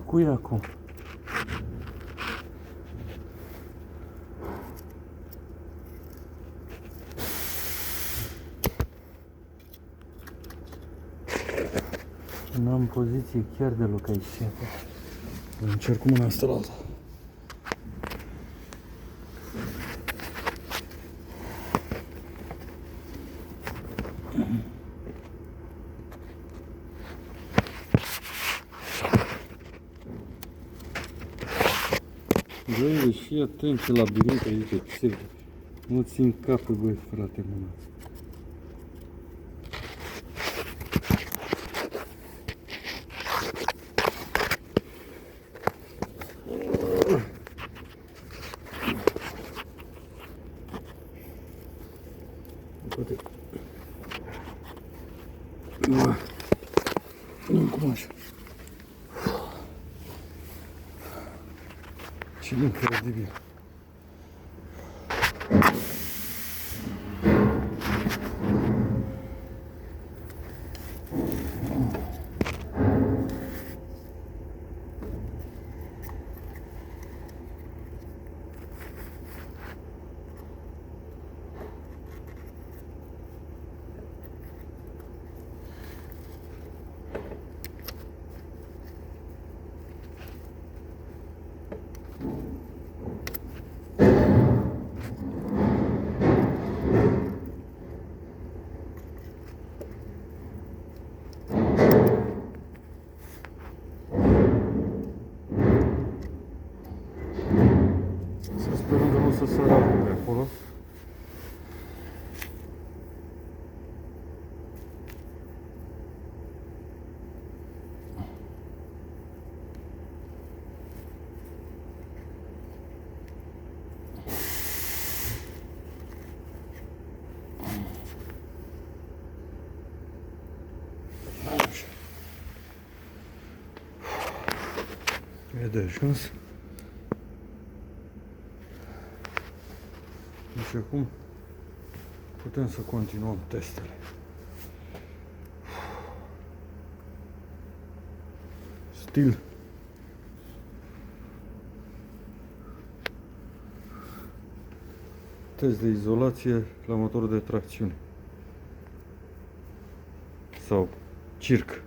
Cui e acum? N-am poziție chiar deloc aici. Încerc cu mâna asta la alta. Băi, și atent ce labirint aici, ce nu țin capul, băi, frate, mâna. Poate... Nu, cum așa? Ce incredibil! Să sperăm că nu o să sară de acolo. E de ajuns. Deci acum putem să continuăm testele. Stil. Test de izolație la motorul de tracțiune. Sau circ.